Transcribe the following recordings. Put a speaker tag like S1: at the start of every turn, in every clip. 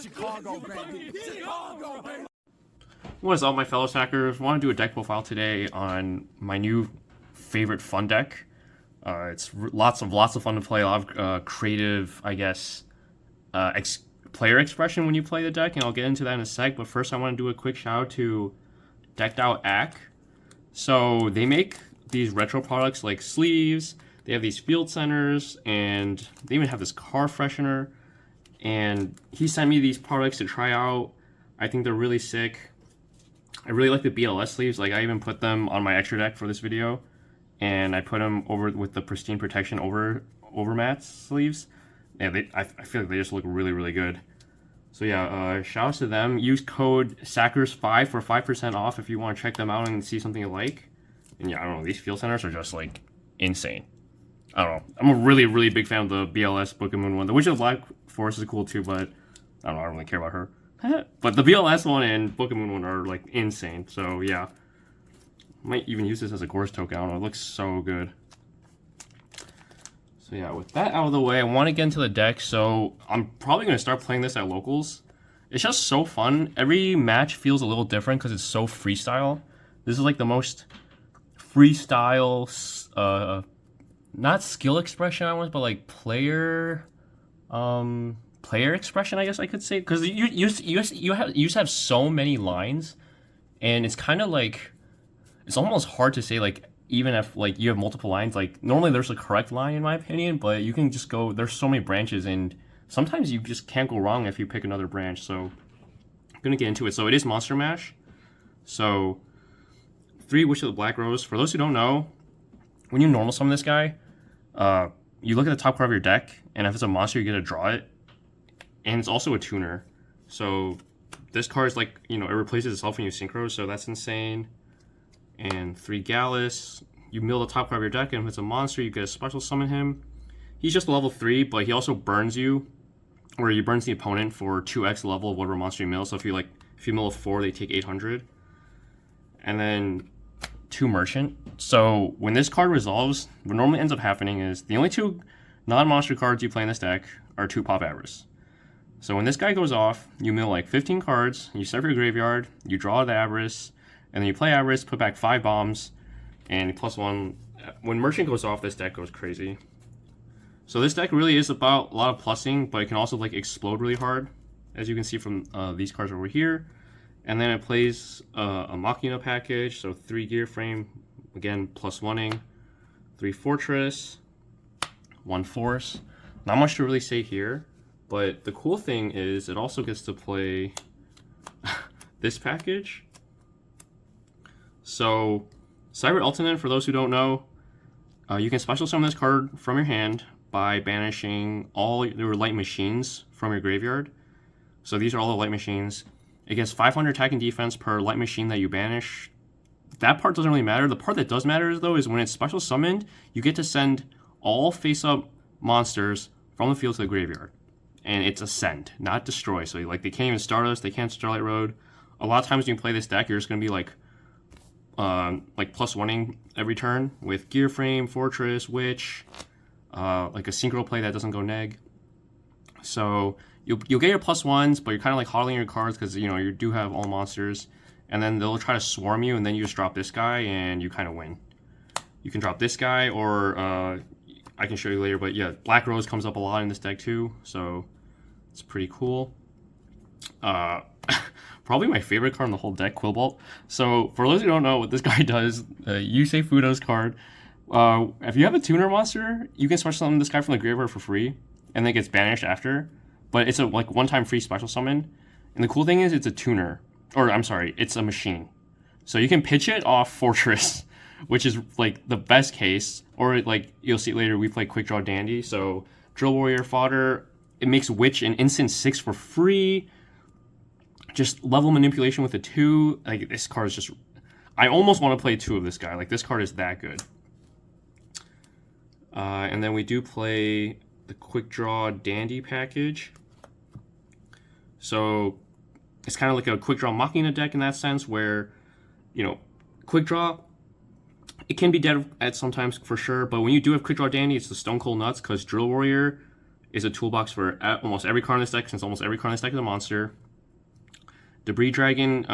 S1: Chicago, baby. Chicago, baby.
S2: What is up, my fellow stackers? I want to do a deck profile today on my new favorite fun deck. It's lots of fun to play. A lot of creative, I guess, player expression when you play the deck, and I'll get into that in a sec. But first, I want to do a quick shout out to Decked Out Ack. So they make these retro products like sleeves. They have these field centers, and they even have this car freshener. And he sent me these products to try out. I think they're really sick. I really like the BLS sleeves. Like, I even put them on my extra deck for this video, and I put them over with the pristine protection overmat sleeves. Yeah, I feel like they just look really good. So yeah, shout out to them. Use code SACKERS5 for 5% off if you want to check them out and see something you like. And yeah, I don't know, these field centers are just like insane. I don't know. I'm a really big fan of the BLS Book and Moon one. The Witch of the Black Forest is cool too, but I don't know, I don't really care about her. But the BLS one and Book and Moon one are like insane. So yeah, might even use this as a course token. I don't know, it looks so good. So yeah, with that out of the way, I want to get into the deck. So I'm probably going to start playing this at locals. It's just so fun. Every match feels a little different because it's so freestyle. This is like the most freestyle, not skill expression I want, but like player expression, I guess I could say, because you used to have so many lines, and it's kind of like, it's almost hard to say, like, even if like you have multiple lines, like normally there's a correct line in my opinion, but you can just go, there's so many branches, and sometimes you just can't go wrong if you pick another branch. So I'm gonna get into it. So it is Monster Mash. So 3 Witch of the Black Rose. For those who don't know, when you normal summon this guy, you look at the top card of your deck, and if it's a monster, you get to draw it. And it's also a tuner. So this card is like, you know, it replaces itself when you synchro, so that's insane. And 3 Gallus. You mill the top card of your deck, and if it's a monster, you get to special summon him. He's just level 3, but he also burns you, or he burns the opponent for 2x level of whatever monster you mill. So if you mill a 4, they take 800. And then 2 Merchant. So when this card resolves, what normally ends up happening is the only 2 non-monster cards you play in this deck are 2 Pop Avarice. So when this guy goes off, you mill like 15 cards, you set up your graveyard, you draw the Avarice, and then you play Avarice, put back 5 bombs, and +1. When Merchant goes off, this deck goes crazy. So this deck really is about a lot of plussing, but it can also like explode really hard, as you can see from these cards over here. And then it plays a Machina package, so 3 Gear Frame, again +1ing, 3 Fortress, 1 Force. Not much to really say here, but the cool thing is it also gets to play this package. So Cyber Ultimate, for those who don't know, you can special summon this card from your hand by banishing all your light machines from your graveyard. So these are all the light machines. It gets 500 attack and defense per light machine that you banish. That part doesn't really matter. The part that does matter, though, is when it's special summoned, you get to send all face-up monsters from the field to the graveyard. And it's a send, not destroy. So like they can't even Stardust, they can't Starlight Road. A lot of times when you play this deck, you're just going to be like +1ing every turn with Gear Frame, Fortress, Witch, like a synchro play that doesn't go neg. So you'll get your +1s, but you're kind of like hodling your cards because, you know, you do have all monsters. And then they'll try to swarm you, and then you just drop this guy, and you kind of win. You can drop this guy, or I can show you later, but yeah, Black Rose comes up a lot in this deck too, so it's pretty cool. Probably my favorite card in the whole deck, Quillbolt. So for those who don't know what this guy does, Yusei Fudo's card. If you have a tuner monster, you can special summon this guy from the graveyard for free, and then it gets banished after. But it's a like one-time free special summon. And the cool thing is it's a tuner. Or I'm sorry, it's a machine. So you can pitch it off Fortress, which is like the best case. Or like you'll see later, we play Quick Draw Dandy. So Drill Warrior fodder. It makes Witch an instant 6 for free. Just level manipulation with a 2. Like this card is just, I almost want to play 2 of this guy. Like this card is that good. And then we do play the Quick Draw Dandy package. So it's kind of like a Quick Draw Machina deck in that sense, where, you know, Quick Draw, it can be dead at sometimes for sure, but when you do have Quick Draw Dandy, it's the Stone Cold Nuts, because Drill Warrior is a toolbox for almost every card in this deck, since almost every card in this deck is a monster. Debris Dragon,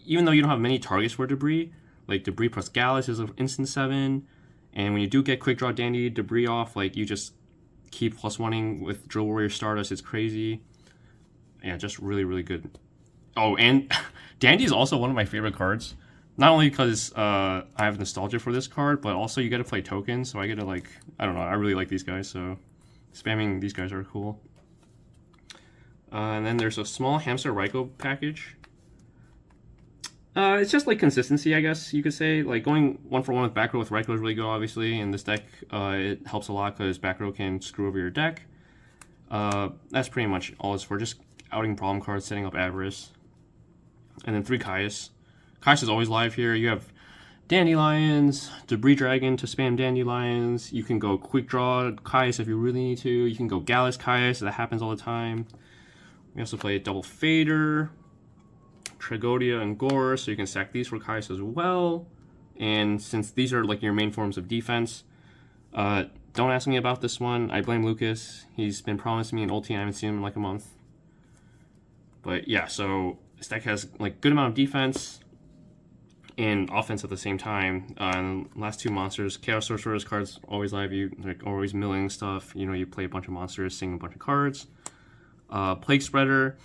S2: even though you don't have many targets for Debris, like Debris plus Gallus is an instant 7, and when you do get Quick Draw Dandy Debris off, like you just keep +1ing with Drill Warrior Stardust. It's crazy. Yeah, just really, really good. Oh, and Dandy is also one of my favorite cards. Not only because I have nostalgia for this card, but also you get to play tokens, so I get to, like, I don't know, I really like these guys, so spamming these guys are cool. And then there's a small Hamster Raikou package. It's just like consistency, I guess you could say. Like going 1-for-1 with back row with Raikou is really good, obviously. In this deck, it helps a lot because back row can screw over your deck. That's pretty much all it's for. Just outing problem cards, setting up Avarice. And then 3 Caius. Caius is always live here. You have Dandelions, Debris Dragon to spam Dandelions. You can go Quick Draw Caius if you really need to. You can go Gallus Caius. That happens all the time. We also play Double Fader, Tragodia, and Gore, so you can stack these for Caius as well. And since these are like your main forms of defense, don't ask me about this one. I blame Lucas. He's been promising me an ulti, and I haven't seen him in like a month. But yeah, so this deck has like good amount of defense and offense at the same time. And last 2 monsters, Chaos Sorcerer's cards always live. You like always milling stuff. You know, you play a bunch of monsters, sing a bunch of cards. Plague Spreader.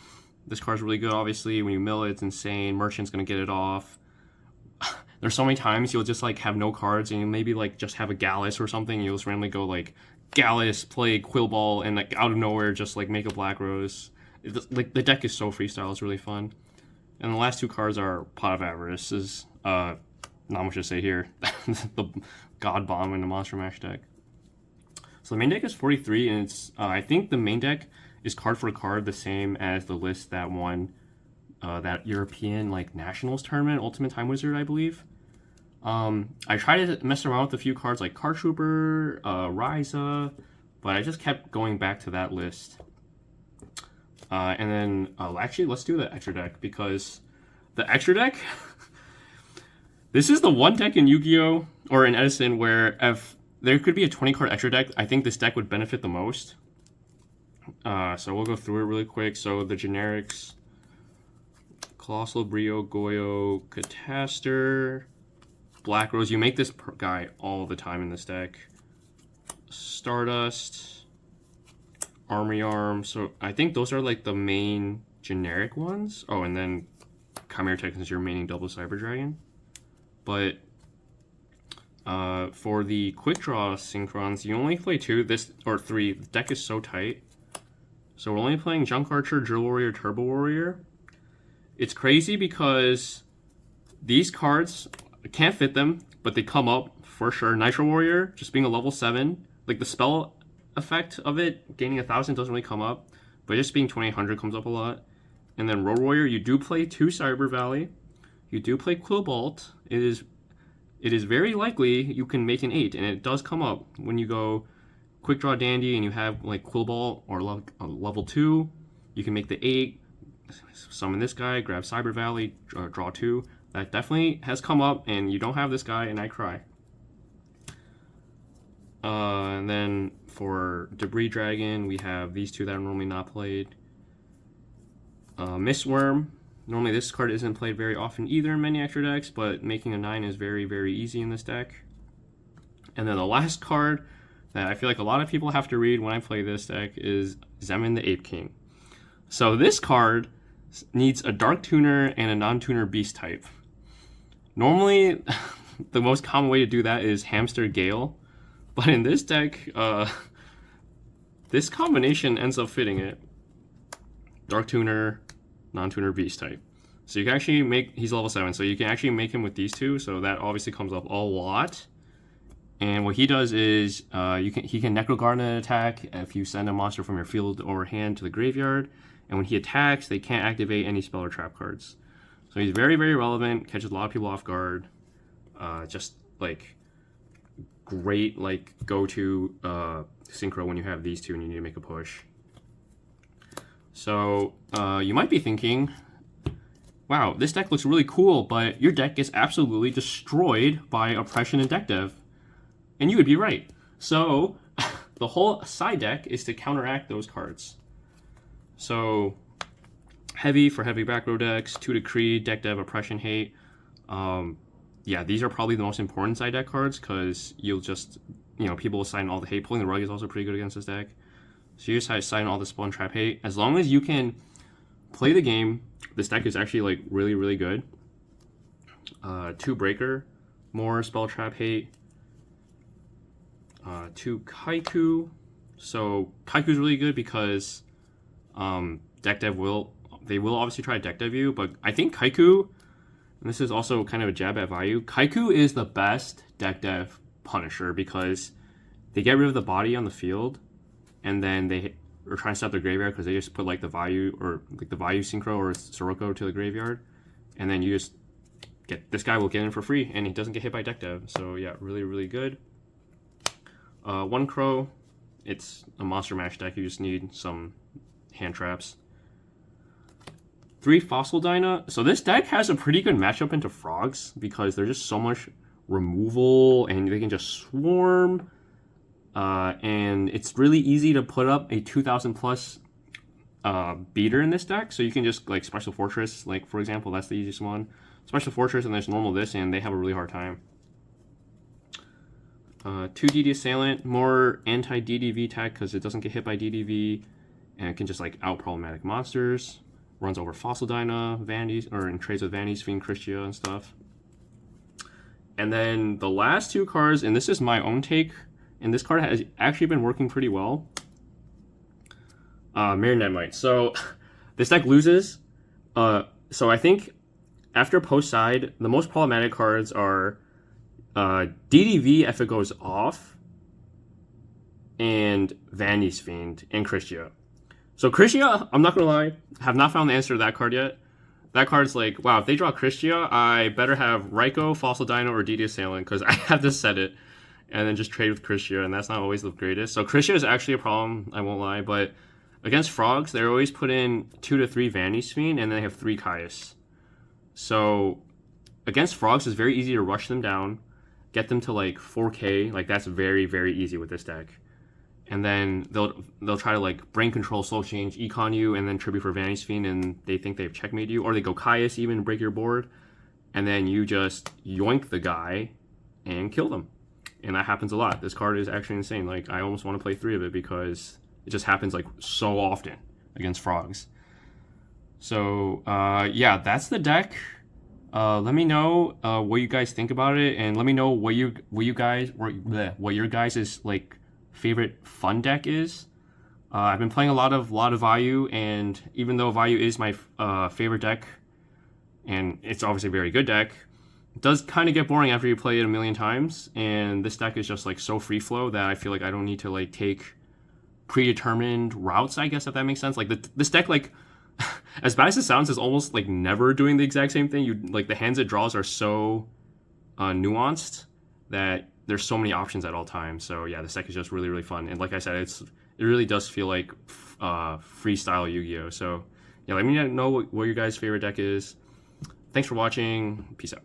S2: This card's really good, obviously. When you mill it, it's insane. Merchant's gonna get it off. There's so many times you'll just like have no cards and you maybe like just have a Gallus or something. You'll just randomly go like Gallus, play Quillball, and like out of nowhere just like make a Black Rose. Like the deck is so freestyle, it's really fun. And the last 2 cards are Pot of Avarice. Is not much to say here. The God Bomb in the Monster Mash deck. So the main deck is 43, and it's I think the main deck is card for card the same as the list that won that European like Nationals tournament, Ultimate Time Wizard, I believe. I tried to mess around with a few cards like Card Trooper, Ryza, but I just kept going back to that list. And then actually, let's do the extra deck, because the extra deck, this is the one deck in Yu-Gi-Oh! Or in Edison where if there could be a 20 card extra deck, I think this deck would benefit the most. So we'll go through it really quick. So the generics: Colossal Brio, Goyo, Cataster, Black Rose. You make this guy all the time in this deck. Stardust, Army Arm. So I think those are like the main generic ones. Oh, and then Chimera Titans is your maining double Cyber Dragon. But for the quick draw synchrons, you only play 2, this or 3. The deck is so tight. So we're only playing Junk Archer, Drill Warrior, Turbo Warrior. It's crazy because these cards, I can't fit them, but they come up for sure. Nitro Warrior, just being a level 7, like the spell effect of it, gaining 1,000 doesn't really come up, but just being 2,800 comes up a lot. And then Road Warrior, you do play 2 Cyber Valley, you do play Quillbolt. It is very likely you can make an 8, and it does come up when you go Quick Draw Dandy and you have like Quillbolt or level 2. You can make the 8, summon this guy, grab Cyber Valley, draw 2. That definitely has come up, and you don't have this guy, and I cry. And then for Debris Dragon, we have these 2 that are normally not played. Mistworm. Normally this card isn't played very often either in many extra decks, but making a 9 is very, very easy in this deck. And then the last card that I feel like a lot of people have to read when I play this deck is Zemin the Ape King. So this card needs a Dark Tuner and a non-tuner Beast type. Normally, the most common way to do that is Hamster Gale, but in this deck, this combination ends up fitting it. Dark Tuner, non-tuner Beast type. So you can actually make, he's level 7, so you can actually make him with these 2, so that obviously comes up a lot. And what he does is, he can Necro Garden an attack if you send a monster from your field or hand to the graveyard, and when he attacks, they can't activate any spell or trap cards. So he's very, very relevant, catches a lot of people off guard, just like great like go-to synchro when you have these 2 and you need to make a push. So you might be thinking, wow, this deck looks really cool, but your deck gets absolutely destroyed by Oppression and Deck Dev. And you would be right. So the whole side deck is to counteract those cards. So heavy for heavy back row decks, 2 Decree, deck dev, oppression, hate. Yeah, these are probably the most important side deck cards because you'll just, people will sign all the hate. Pulling the rug is also pretty good against this deck. So you just sign all the spell and trap hate. As long as you can play the game, this deck is actually like really, really good. 2 breaker, more spell trap hate. 2 Kaiku. So Kaiku is really good because deck dev will obviously try to deck dev you, but I think Kaiku, and this is also kind of a jab at Vayu, Kaiku is the best deck dev Punisher because they get rid of the body on the field, and then they are trying to stop their graveyard because they just put like the Vayu or like the Vayu Synchro or Sirocco to the graveyard, and then you just get, this guy will get in for free and he doesn't get hit by deck dev. So yeah, really, really good. 1 Crow, it's a monster mash deck. You just need some hand traps. 3 Fossil Dyna. So this deck has a pretty good matchup into frogs because there's just so much removal and they can just swarm. And it's really easy to put up a 2000 plus beater in this deck. So you can just like Special Fortress, like for example, that's the easiest one. Special Fortress and there's normal this, and they have a really hard time. 2 DD Assailant, more anti-DDV tech because it doesn't get hit by DDV and it can just like out problematic monsters. Runs over Fossil Dyna, Vanities, or in trades with Vanities, Fiend, Christia, and stuff. And then the last 2 cards, and this is my own take, and this card has actually been working pretty well. Marionette Might. So this deck loses. So I think after post side, the most problematic cards are DDV if it goes off, and Vanity's Fiend, and Christia. So Christia, I'm not gonna lie, have not found the answer to that card yet. That card's like, wow, if they draw Christia, I better have Raikou, Fossil Dino, or DD Assailant, because I have to set it, and then just trade with Christia, and that's not always the greatest. So Christia is actually a problem, I won't lie, but against frogs, they always put in 2 to 3 Vanity's Fiend, and then they have 3 Caius. So against frogs, it's very easy to rush them down, get them to like 4k, like that's very, very easy with this deck. And then they'll try to like brain control, slow change, econ you, and then tribute for Vanity's Fiend, and they think they've checkmate you, or they go Caius even, break your board, and then you just yoink the guy and kill them. And that happens a lot. This card is actually insane. Like I almost want to play 3 of it because it just happens like so often against frogs. So yeah, that's the deck. Let me know what you guys think about it, and let me know what your guys' like favorite fun deck is. I've been playing a lot of Vayu, and even though Vayu is my favorite deck, and it's obviously a very good deck, it does kind of get boring after you play it a million times. And this deck is just like so free flow that I feel like I don't need to like take predetermined routes, I guess, if that makes sense. Like this deck, like as bad as it sounds, is almost like never doing the exact same thing. You like the hands it draws are so nuanced that there's so many options at all times. So yeah, this deck is just really, really fun. And like I said, it really does feel like freestyle Yu-Gi-Oh! So yeah, let me know what your guys' favorite deck is. Thanks for watching. Peace out.